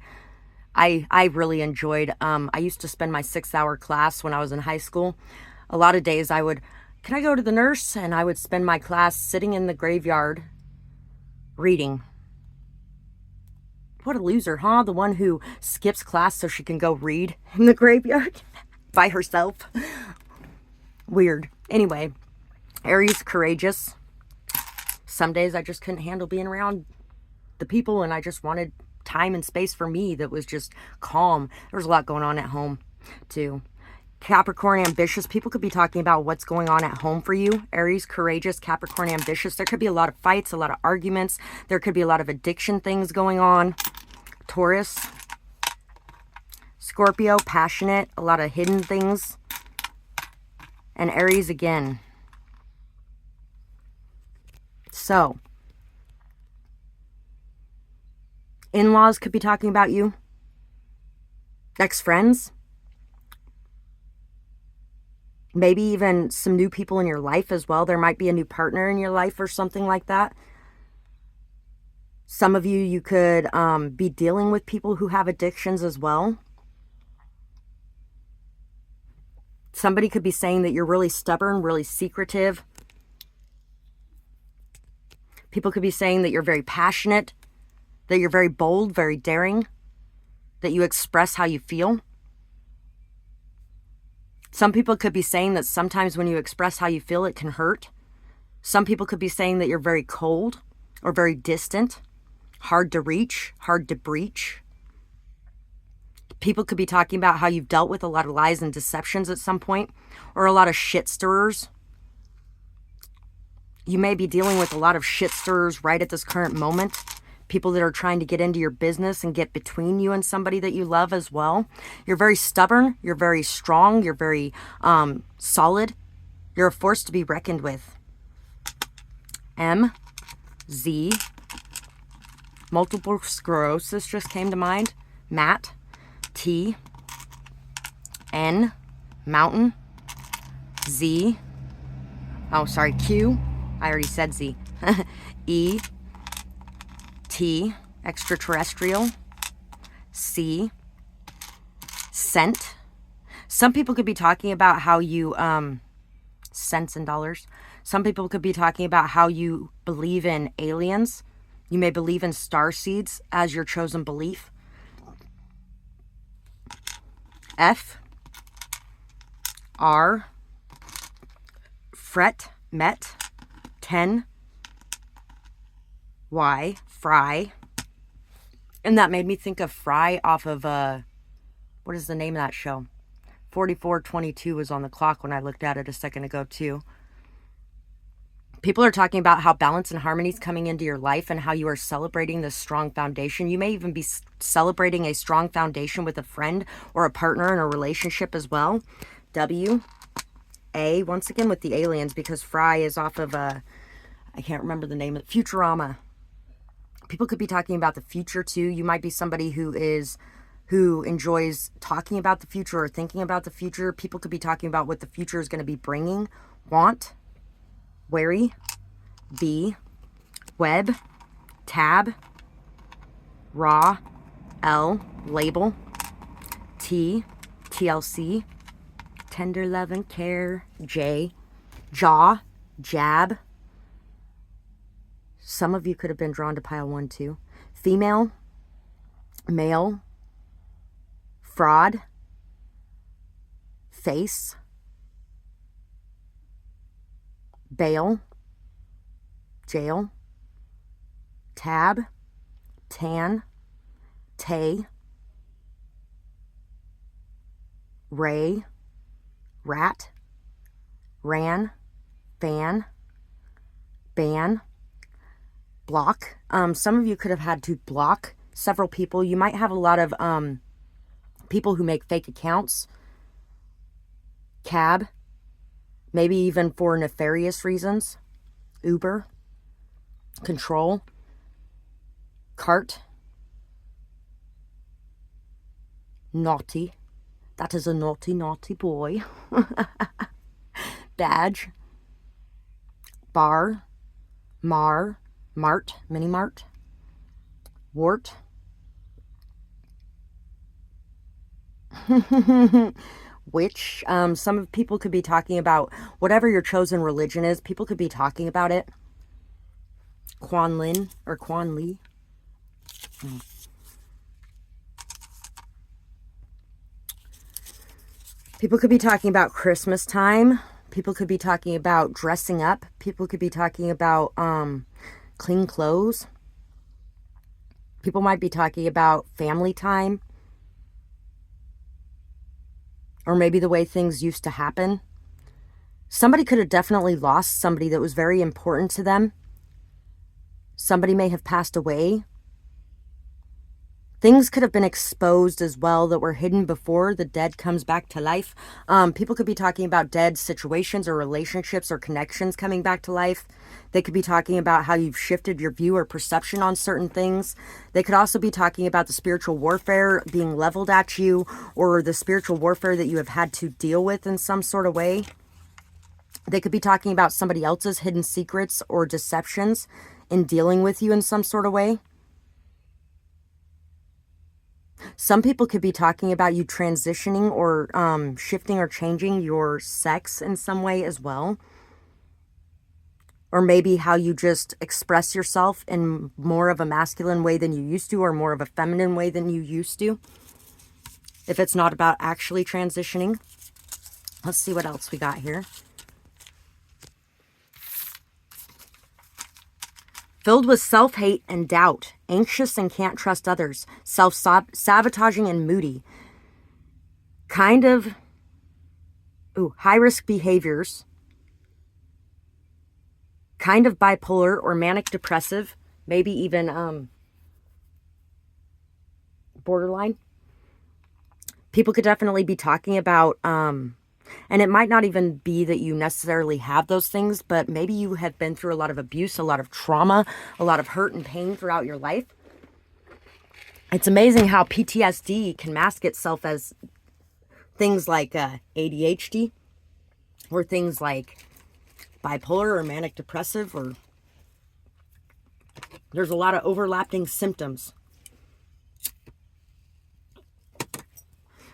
I really enjoyed, I used to spend my 6-hour class when I was in high school. A lot of days can I go to the nurse? And I would spend my class sitting in the graveyard reading. What a loser, huh? The one who skips class so she can go read in the graveyard by herself. Weird. Anyway, Aries, courageous. Some days I just couldn't handle being around the people, and I just wanted time and space for me that was just calm. There was a lot going on at home too. Capricorn, ambitious. People could be talking about what's going on at home for you. Aries, courageous. Capricorn, ambitious. There could be a lot of fights, a lot of arguments. There could be a lot of addiction things going on. Taurus, Scorpio, passionate. A lot of hidden things. And Aries again. So, in-laws could be talking about you. Ex-friends. Maybe even some new people in your life as well. There might be a new partner in your life or something like that. Some of you could be dealing with people who have addictions as well. Somebody could be saying that you're really stubborn, really secretive. People could be saying that you're very passionate, that you're very bold, very daring, that you express how you feel. Some people could be saying that sometimes when you express how you feel, it can hurt. Some people could be saying that you're very cold or very distant, hard to reach, hard to breach. People could be talking about how you've dealt with a lot of lies and deceptions at some point, or a lot of shit stirrers. You may be dealing with a lot of shit stirrers right at this current moment. People that are trying to get into your business and get between you and somebody that you love as well. You're very stubborn. You're very strong. You're very solid. You're a force to be reckoned with. M-Z. Multiple sclerosis just came to mind. Matt. T. N. Mountain. Z. Oh, sorry. Q. I already said Z. E. T, extraterrestrial. C, cent. Some people could be talking about how you, cents and dollars. Some people could be talking about how you believe in aliens. You may believe in star seeds as your chosen belief. F, R, fret, met, 10, Y, Fry. And that made me think of Fry off of, what is the name of that show? 44:22 was on the clock when I looked at it a second ago too. People are talking about how balance and harmony is coming into your life and how you are celebrating this strong foundation. You may even be celebrating a strong foundation with a friend or a partner in a relationship as well. W, A, once again with the aliens, because Fry is off of I can't remember the name of it, Futurama. People could be talking about the future too. You might be somebody who enjoys talking about the future or thinking about the future. People could be talking about what the future is going to be bringing. Want, wary, B, web, tab, raw, L, label, T, TLC, tender love and care, J, jaw, jab. Some of you could have been drawn to pile 1 too. Female, male, fraud, face, bail, jail, tab, tan, tay, ray, rat, ran, fan, ban, block. Some of you could have had to block several people. You might have a lot of people who make fake accounts. Cab, maybe even for nefarious reasons. Uber, control, cart, naughty. That is a naughty, naughty boy. Badge, bar, mar, mart, mini mart, wart, witch. Some people could be talking about whatever your chosen religion is. People could be talking about it. Quan Lin or Quan Li. People could be talking about Christmas time. People could be talking about dressing up. People could be talking about clean clothes. People might be talking about family time. Or maybe the way things used to happen. Somebody could have definitely lost somebody that was very important to them. Somebody may have passed away. Things could have been exposed as well that were hidden before the dead comes back to life. People could be talking about dead situations or relationships or connections coming back to life. They could be talking about how you've shifted your view or perception on certain things. They could also be talking about the spiritual warfare being leveled at you, or the spiritual warfare that you have had to deal with in some sort of way. They could be talking about somebody else's hidden secrets or deceptions in dealing with you in some sort of way. Some people could be talking about you transitioning or shifting or changing your sex in some way as well. Or maybe how you just express yourself in more of a masculine way than you used to, or more of a feminine way than you used to. If it's not about actually transitioning. Let's see what else we got here. Filled with self-hate and doubt, anxious and can't trust others, self-sabotaging and moody. Kind of, high-risk behaviors. Kind of bipolar or manic depressive, maybe even borderline. People could definitely be talking about, and it might not even be that you necessarily have those things, but maybe you have been through a lot of abuse, a lot of trauma, a lot of hurt and pain throughout your life. It's amazing how PTSD can mask itself as things like ADHD, or things like bipolar or manic depressive, or there's a lot of overlapping symptoms.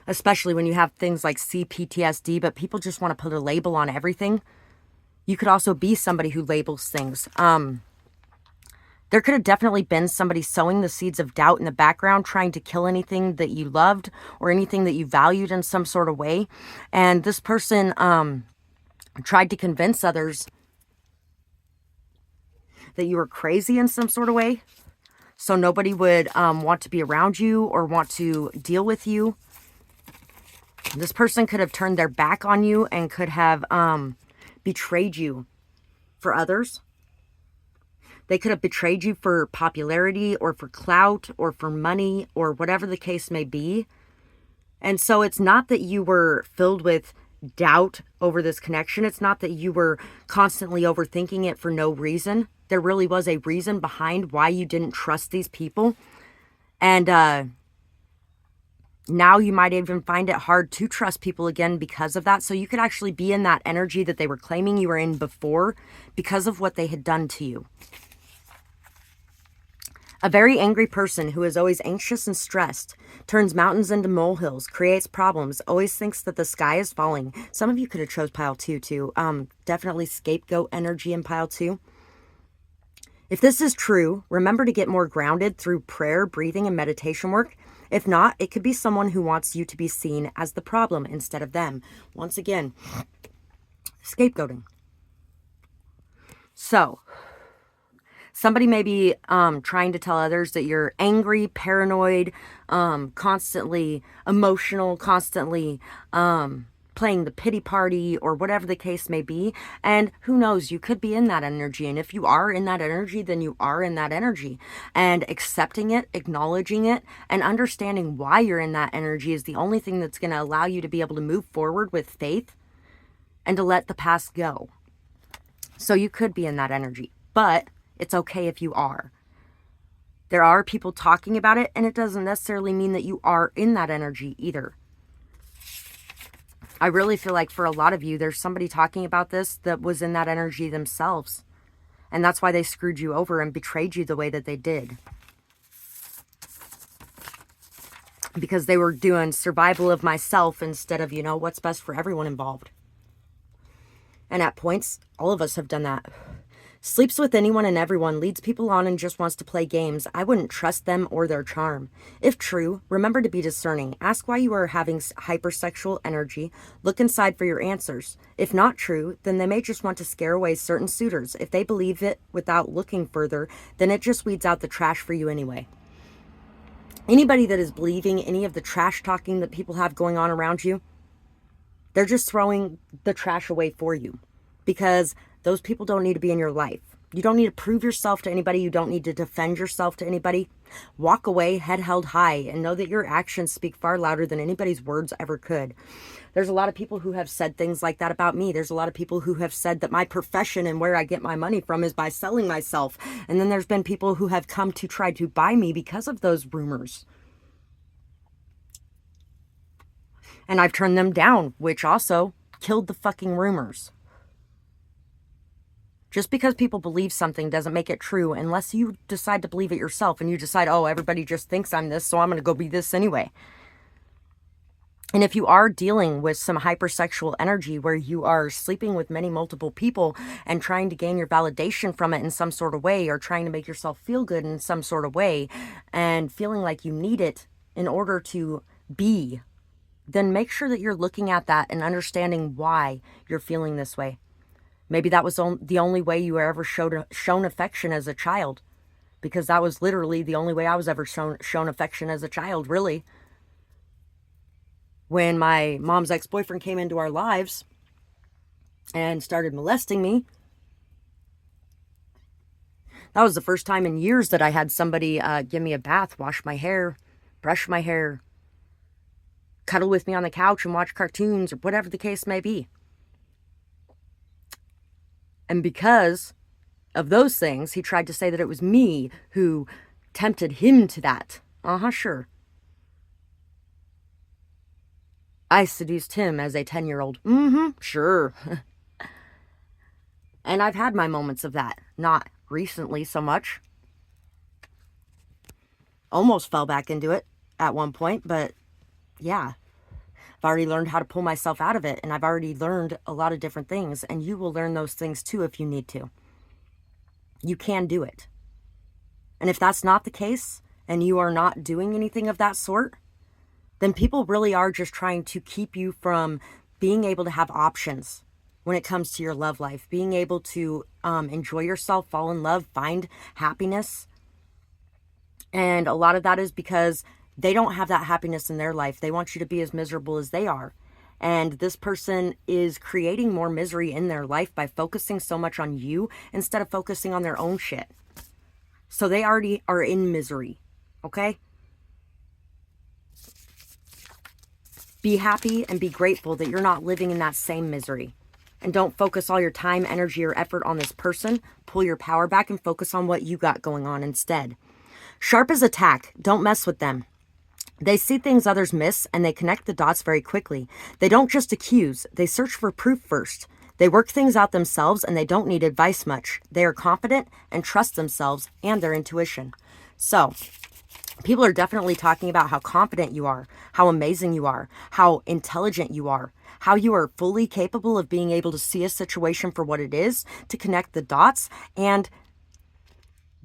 Especially when you have things like CPTSD, but people just want to put a label on everything. You could also be somebody who labels things. There could have definitely been somebody sowing the seeds of doubt in the background, trying to kill anything that you loved or anything that you valued in some sort of way. And this person tried to convince others that you were crazy in some sort of way. So nobody would want to be around you or want to deal with you. This person could have turned their back on you and could have betrayed you for others. They could have betrayed you for popularity or for clout or for money or whatever the case may be. And so it's not that you were filled with doubt over this connection. It's not that you were constantly overthinking it for no reason. There really was a reason behind why you didn't trust these people. And now you might even find it hard to trust people again because of that. So you could actually be in that energy that they were claiming you were in before because of what they had done to you. A very angry person who is always anxious and stressed, turns mountains into molehills, creates problems, always thinks that the sky is falling. Some of you could have chose pile 2 too. Definitely scapegoat energy in pile 2. If this is true, remember to get more grounded through prayer, breathing, and meditation work. If not, it could be someone who wants you to be seen as the problem instead of them. Once again, scapegoating. So, somebody may be trying to tell others that you're angry, paranoid, constantly emotional, constantly playing the pity party or whatever the case may be. And who knows, you could be in that energy. And if you are in that energy, then you are in that energy. And accepting it, acknowledging it, and understanding why you're in that energy is the only thing that's going to allow you to be able to move forward with faith and to let the past go. So you could be in that energy, but it's okay if you are. There are people talking about it, and it doesn't necessarily mean that you are in that energy either. I really feel like for a lot of you, there's somebody talking about this that was in that energy themselves. And that's why they screwed you over and betrayed you the way that they did. Because they were doing survival of myself instead of, what's best for everyone involved. And at points, all of us have done that. Sleeps with anyone and everyone, leads people on and just wants to play games. I wouldn't trust them or their charm. If true, remember to be discerning. Ask why you are having hypersexual energy. Look inside for your answers. If not true, then they may just want to scare away certain suitors. If they believe it without looking further, then it just weeds out the trash for you anyway. Anybody that is believing any of the trash talking that people have going on around you, they're just throwing the trash away for you. Because those people don't need to be in your life. You don't need to prove yourself to anybody. You don't need to defend yourself to anybody. Walk away, head held high, and know that your actions speak far louder than anybody's words ever could. There's a lot of people who have said things like that about me. There's a lot of people who have said that my profession and where I get my money from is by selling myself. And then there's been people who have come to try to buy me because of those rumors. And I've turned them down, which also killed the fucking rumors. Just because people believe something doesn't make it true unless you decide to believe it yourself and you decide, oh, everybody just thinks I'm this, so I'm going to go be this anyway. And if you are dealing with some hypersexual energy where you are sleeping with multiple people and trying to gain your validation from it in some sort of way, or trying to make yourself feel good in some sort of way and feeling like you need it in order to be, then make sure that you're looking at that and understanding why you're feeling this way. Maybe that was the only way you were ever shown affection as a child. Because that was literally the only way I was ever shown affection as a child, really. When my mom's ex-boyfriend came into our lives and started molesting me, that was the first time in years that I had somebody give me a bath, wash my hair, brush my hair, cuddle with me on the couch and watch cartoons or whatever the case may be. And because of those things, he tried to say that it was me who tempted him to that. Sure. I seduced him as a 10-year-old. Sure. And I've had my moments of that. Not recently so much. Almost fell back into it at one point, but yeah. I've already learned how to pull myself out of it, and I've already learned a lot of different things, and you will learn those things too if you need to. You can do it. And if that's not the case, and you are not doing anything of that sort, then people really are just trying to keep you from being able to have options when it comes to your love life, being able to enjoy yourself, fall in love, find happiness. And a lot of that is because They don't have that happiness in their life. They want you to be as miserable as they are. And this person is creating more misery in their life by focusing so much on you instead of focusing on their own shit. So they already are in misery, okay? Be happy and be grateful that you're not living in that same misery. And don't focus all your time, energy, or effort on this person. Pull your power back and focus on what you got going on instead. Sharp as a tack. Don't mess with them. They see things others miss, and they connect the dots very quickly. They don't just accuse. They search for proof first. They work things out themselves, and they don't need advice much. They are confident and trust themselves and their intuition. So, people are definitely talking about how confident you are, how amazing you are, how intelligent you are, how you are fully capable of being able to see a situation for what it is, to connect the dots, and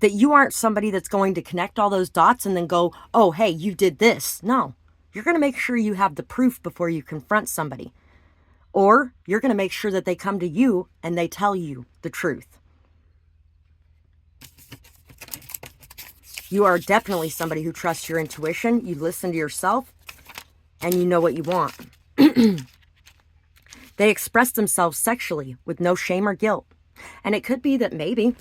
that you aren't somebody that's going to connect all those dots and then go, oh, hey, you did this. No, you're going to make sure you have the proof before you confront somebody. Or you're going to make sure that they come to you and they tell you the truth. You are definitely somebody who trusts your intuition. You listen to yourself and you know what you want. They express themselves sexually with no shame or guilt. And it could be that maybe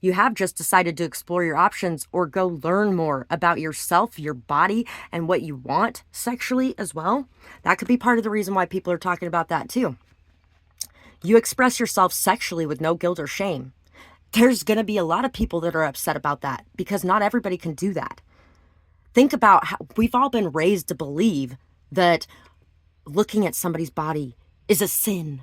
you have just decided to explore your options or go learn more about yourself, your body, and what you want sexually as well. That could be part of the reason why people are talking about that too. You express yourself sexually with no guilt or shame. There's going to be a lot of people that are upset about that because not everybody can do that. Think about how we've all been raised to believe that looking at somebody's body is a sin.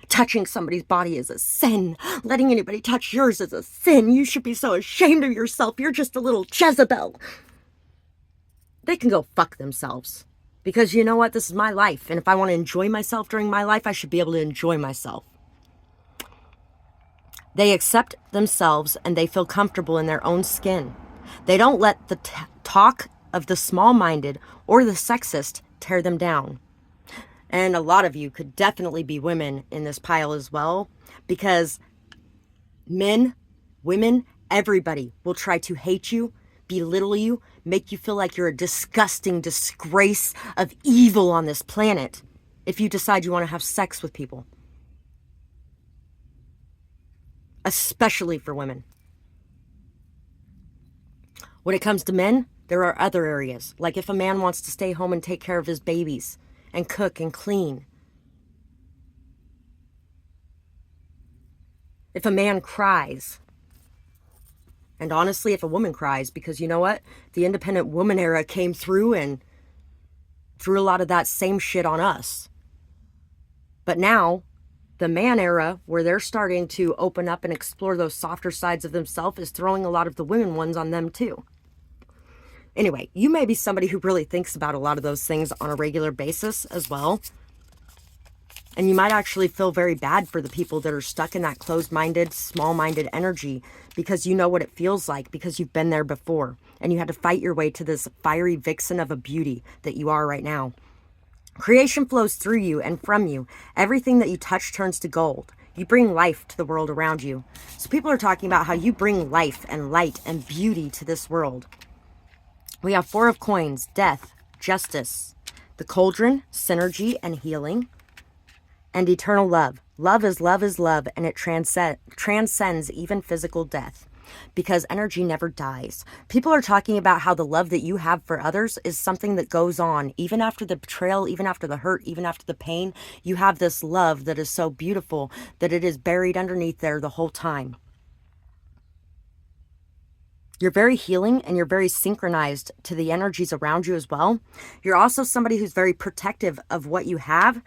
Touching somebody's body is a sin. Letting anybody touch yours is a sin. You should be so ashamed of yourself. You're just a little Jezebel. They can go fuck themselves. Because you know what? This is my life. And if I want to enjoy myself during my life, I should be able to enjoy myself. They accept themselves and they feel comfortable in their own skin. They don't let the talk of the small-minded or the sexist tear them down. And a lot of you could definitely be women in this pile as well, because men, women, everybody will try to hate you, belittle you, make you feel like you're a disgusting disgrace of evil on this planet if you decide you want to have sex with people. Especially for women. When it comes to men, there are other areas, like if a man wants to stay home and take care of his babies, and cook and clean. If a man cries, and honestly, if a woman cries, because you know what? The independent woman era came through and threw a lot of that same shit on us. But now, the man era, where they're starting to open up and explore those softer sides of themselves, is throwing a lot of the women ones on them too. Anyway, you may be somebody who really thinks about a lot of those things on a regular basis as well. And you might actually feel very bad for the people that are stuck in that closed-minded, small-minded energy, because you know what it feels like, because you've been there before. And you had to fight your way to this fiery vixen of a beauty that you are right now. Creation flows through you and from you. Everything that you touch turns to gold. You bring life to the world around you. So people are talking about how you bring life and light and beauty to this world. We have 4 of coins, death, justice, the cauldron, synergy and healing, and eternal love. Love is love is love, and it transcends even physical death, because energy never dies. People are talking about how the love that you have for others is something that goes on. Even after the betrayal, even after the hurt, even after the pain, you have this love that is so beautiful that it is buried underneath there the whole time. You're very healing and you're very synchronized to the energies around you as well. You're also somebody who's very protective of what you have.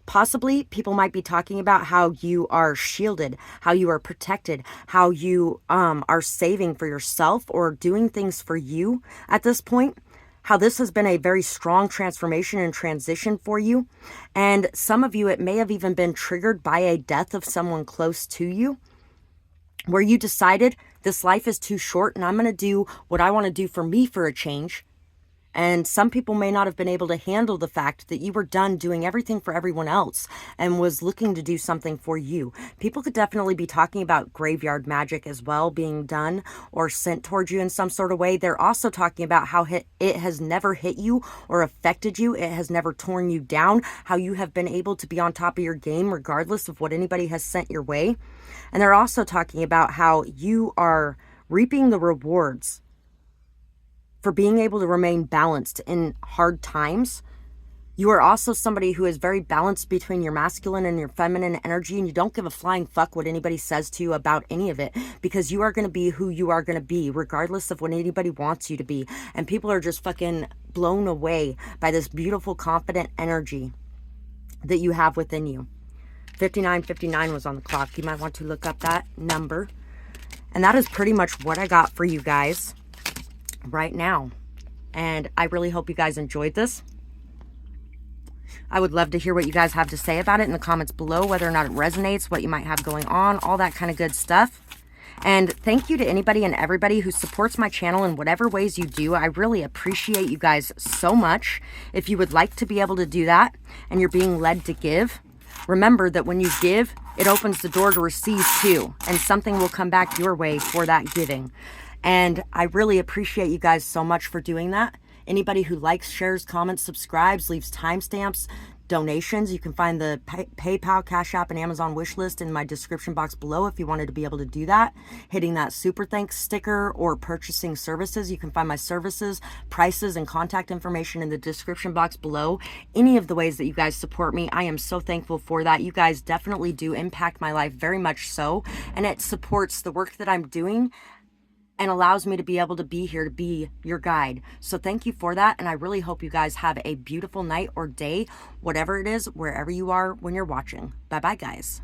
Possibly people might be talking about how you are shielded, how you are protected, how you are saving for yourself or doing things for you at this point. How this has been a very strong transformation and transition for you. And some of you, it may have even been triggered by a death of someone close to you, where you decided this life is too short and I'm going to do what I want to do for me for a change. And some people may not have been able to handle the fact that you were done doing everything for everyone else and was looking to do something for you. People could definitely be talking about graveyard magic as well being done or sent towards you in some sort of way. They're also talking about how it has never hit you or affected you. It has never torn you down, how you have been able to be on top of your game regardless of what anybody has sent your way. And they're also talking about how you are reaping the rewards for being able to remain balanced in hard times. You are also somebody who is very balanced between your masculine and your feminine energy, and you don't give a flying fuck what anybody says to you about any of it, because you are going to be who you are going to be, regardless of what anybody wants you to be. And people are just fucking blown away by this beautiful, confident energy that you have within you. 5959 was on the clock. You might want to look up that number. And that is pretty much what I got for you guys right now. And I really hope you guys enjoyed this. I would love to hear what you guys have to say about it in the comments below, whether or not it resonates, what you might have going on, all that kind of good stuff. And thank you to anybody and everybody who supports my channel in whatever ways you do. I really appreciate you guys so much. If you would like to be able to do that and you're being led to give, remember that when you give, it opens the door to receive too, and something will come back your way for that giving. And I really appreciate you guys so much for doing that. Anybody who likes, shares, comments, subscribes, leaves timestamps, donations, you can find the PayPal, Cash App, and Amazon wish list in my description box below if you wanted to be able to do that. Hitting that super thanks sticker or purchasing services, you can find my services, prices, and contact information in the description box below. Any of the ways that you guys support me, I am so thankful for that. You guys definitely do impact my life very much so, and it supports the work that I'm doing and allows me to be able to be here to be your guide. So thank you for that, and I really hope you guys have a beautiful night or day, whatever it is, wherever you are when you're watching. Bye-bye, guys.